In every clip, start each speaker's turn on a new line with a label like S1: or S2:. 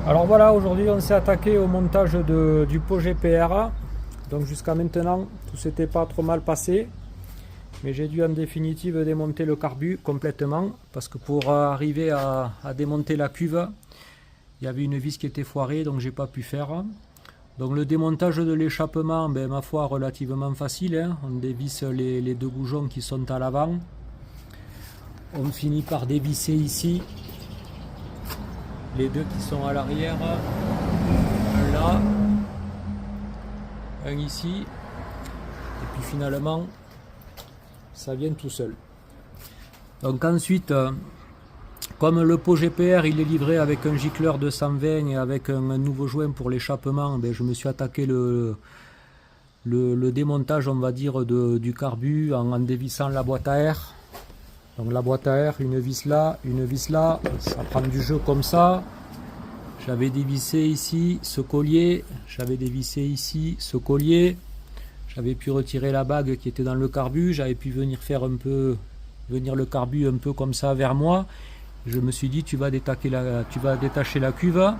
S1: Alors voilà, aujourd'hui on s'est attaqué au montage du pot GPR. Donc jusqu'à maintenant tout s'était pas trop mal passé, mais j'ai dû en définitive démonter le carbu complètement, parce que pour arriver à démonter la cuve, il y avait une vis qui était foirée, donc j'ai pas pu faire. Donc le démontage de l'échappement, ma foi, relativement facile, hein. On dévisse les deux goujons qui sont à l'avant. On finit par dévisser ici les deux qui sont à l'arrière, un là, un ici, et puis finalement ça vient tout seul. Donc ensuite, comme le pot GPR il est livré avec un gicleur de 120 et avec un nouveau joint pour l'échappement, je me suis attaqué le démontage, on va dire, du carbu en dévissant la boîte à air. Donc la boîte à air, une vis là, ça prend du jeu comme ça. J'avais dévissé ici ce collier, j'avais dévissé ici ce collier, j'avais pu retirer la bague qui était dans le carbu, j'avais pu venir faire venir le carbu un peu comme ça vers moi. Je me suis dit, tu vas détacher la cuve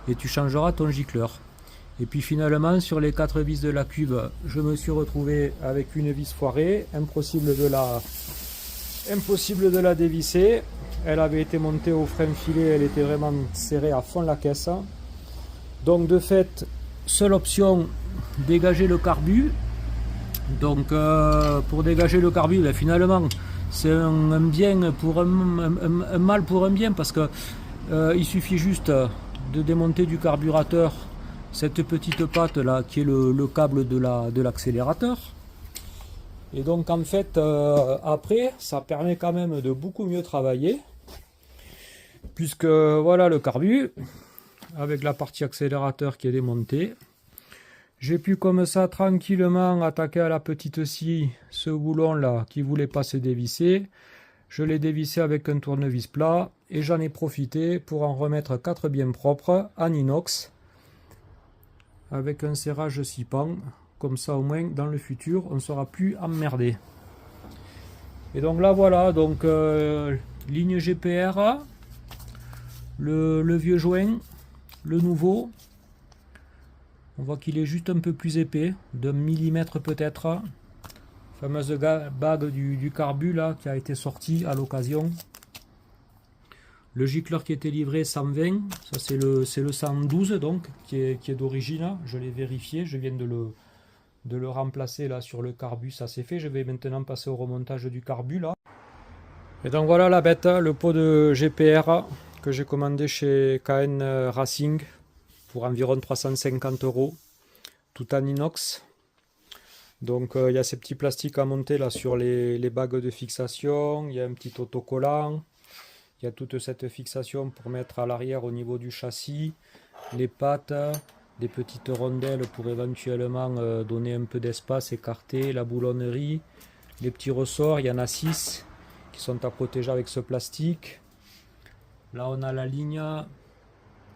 S1: et tu changeras ton gicleur. Et puis finalement, sur les 4 vis de la cuve, je me suis retrouvé avec une vis foirée, impossible de la dévisser. Elle avait été montée au frein filet, elle était vraiment serrée à fond la caisse. Donc de fait, seule option, dégager le carbu. Donc pour dégager le carbu, finalement c'est un bien pour un mal pour un bien, parce que il suffit juste de démonter du carburateur cette petite patte là qui est le câble de l'accélérateur. Et donc en fait après ça permet quand même de beaucoup mieux travailler, puisque voilà le carbu avec la partie accélérateur qui est démontée. J'ai pu comme ça tranquillement attaquer à la petite scie ce boulon là qui voulait pas se dévisser. Je l'ai dévissé avec un tournevis plat et j'en ai profité pour en remettre 4 bien propres en inox avec un serrage 6 pans. Comme ça au moins dans le futur on ne sera plus emmerdé. Et donc là voilà, donc ligne GPR, le vieux joint, le nouveau. On voit qu'il est juste un peu plus épais, d'un millimètre peut-être. Fameuse bague du carbu là qui a été sortie à l'occasion. Le gicleur qui était livré 120, ça c'est le 112 donc qui est d'origine. Je l'ai vérifié, je viens de le remplacer là sur le carbu, ça c'est fait. Je vais maintenant passer au remontage du carbu là. Et donc voilà la bête, le pot de GPR que j'ai commandé chez KN Racing pour environ 350 €, tout en inox. Donc il y a ces petits plastiques à monter là sur les bagues de fixation, il y a un petit autocollant, il y a toute cette fixation pour mettre à l'arrière au niveau du châssis, les pattes, des petites rondelles pour éventuellement donner un peu d'espace, écarter, la boulonnerie, les petits ressorts, il y en a 6 qui sont à protéger avec ce plastique. Là on a la ligne,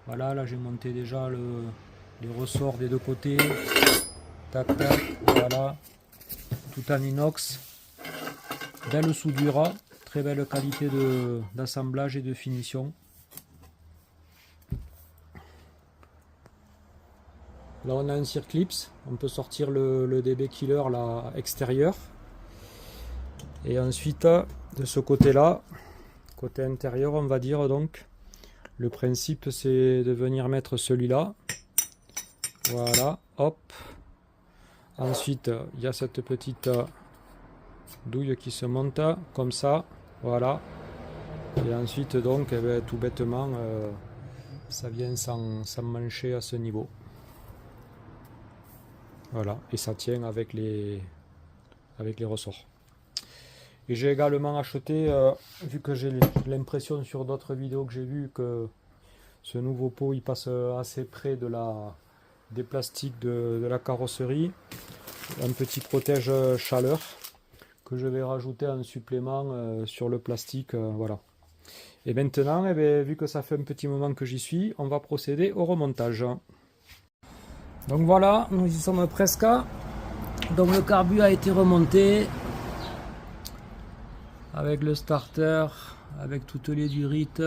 S1: voilà, là j'ai monté déjà les ressorts des deux côtés, tac tac, voilà, tout en inox, belle soudure, très belle qualité d'assemblage et de finition. Là on a un circlips, on peut sortir le DB Killer là extérieur. Et ensuite de ce côté là, côté intérieur on va dire, donc le principe c'est de venir mettre celui-là. Voilà, hop. Ensuite il y a cette petite douille qui se monte comme ça, voilà. Et ensuite donc tout bêtement ça vient s'emmancher à ce niveau. Voilà, et ça tient avec les ressorts. Et j'ai également acheté, vu que j'ai l'impression sur d'autres vidéos que j'ai vues que ce nouveau pot il passe assez près des plastiques de la carrosserie, un petit protège chaleur que je vais rajouter en supplément sur le plastique, voilà. Et maintenant, vu que ça fait un petit moment que j'y suis, on va procéder au remontage. Donc voilà, nous y sommes presque. Donc le carbu a été remonté avec le starter, avec toutes les durites,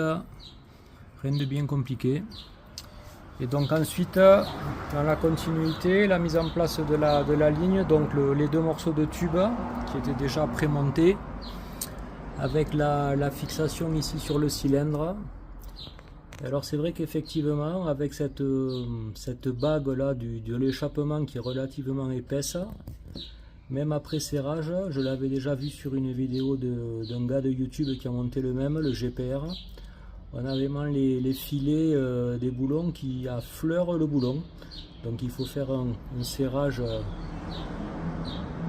S1: rien de bien compliqué. Et donc ensuite, dans la continuité, la mise en place de la ligne, donc les deux morceaux de tube qui étaient déjà prémontés, avec la fixation ici sur le cylindre. Et alors c'est vrai qu'effectivement, avec cette bague là de l'échappement qui est relativement épaisse, même après serrage, je l'avais déjà vu sur une vidéo d'un gars de YouTube qui a monté le même, le GPR. On a vraiment les filets des boulons qui affleurent le boulon. Donc il faut faire un serrage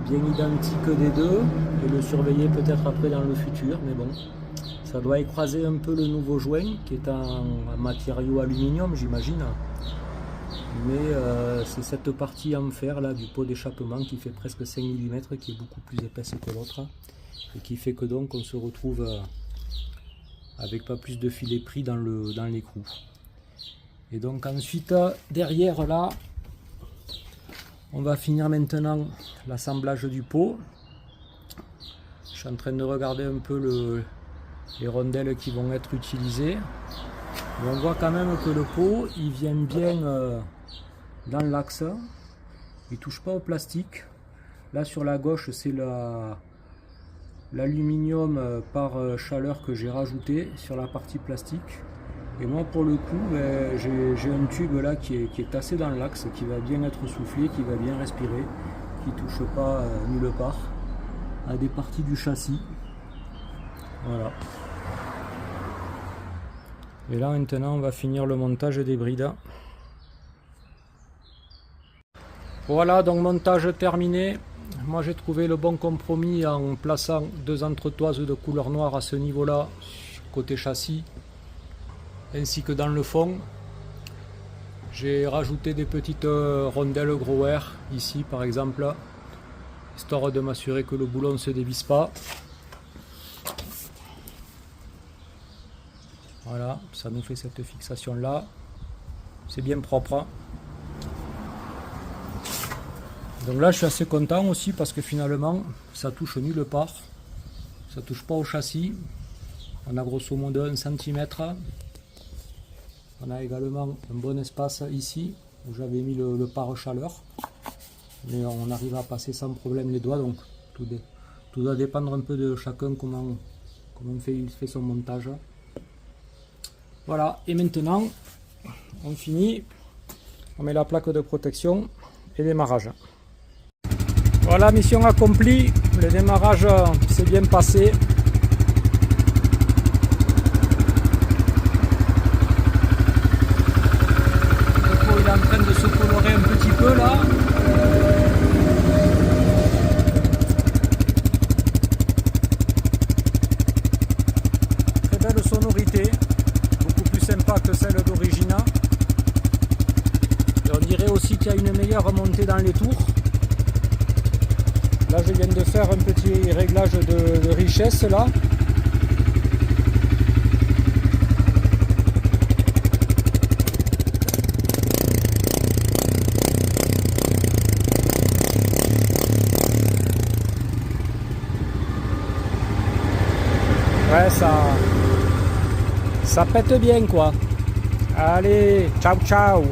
S1: bien identique des deux et le surveiller peut-être après dans le futur. Mais bon, ça doit écraser un peu le nouveau joint qui est en matériau aluminium, j'imagine. Mais c'est cette partie en fer là du pot d'échappement qui fait presque 5 mm, qui est beaucoup plus épaisse que l'autre. Et qui fait que donc on se retrouve avec pas plus de filets pris dans l'écrou. Et donc ensuite derrière là, on va finir maintenant l'assemblage du pot. Je suis en train de regarder un peu les rondelles qui vont être utilisées. Et on voit quand même que le pot il vient bien dans l'axe, il touche pas au plastique. Là sur la gauche c'est l'aluminium par chaleur que j'ai rajouté sur la partie plastique. Et moi pour le coup j'ai un tube là qui est tassé dans l'axe, qui va bien être soufflé, qui va bien respirer, qui touche pas nulle part à des parties du châssis. Voilà. Et là maintenant on va finir le montage des brides. Voilà, donc montage terminé. Moi j'ai trouvé le bon compromis en plaçant deux entretoises de couleur noire à ce niveau là, côté châssis, ainsi que dans le fond. J'ai rajouté des petites rondelles grower ici par exemple, histoire de m'assurer que le boulon ne se dévisse pas. Voilà, ça nous fait cette fixation là, c'est bien propre. Donc là je suis assez content aussi parce que finalement ça touche nulle part, ça touche pas au châssis. On a grosso modo 1 cm. On a également un bon espace ici où j'avais mis le pare-chaleur, mais on arrive à passer sans problème les doigts, donc tout doit dépendre un peu de chacun comment il fait son montage. Voilà, et maintenant on finit, on met la plaque de protection et démarrage. Voilà, mission accomplie, le démarrage s'est bien passé. Le pot il est en train de se colorer un petit peu là. Très belle sonorité, beaucoup plus sympa que celle d'origine. Et on dirait aussi qu'il y a une meilleure montée dans les tours. Là je viens de faire un petit réglage de richesse là. Ouais, ça pète bien quoi. Allez, ciao ciao.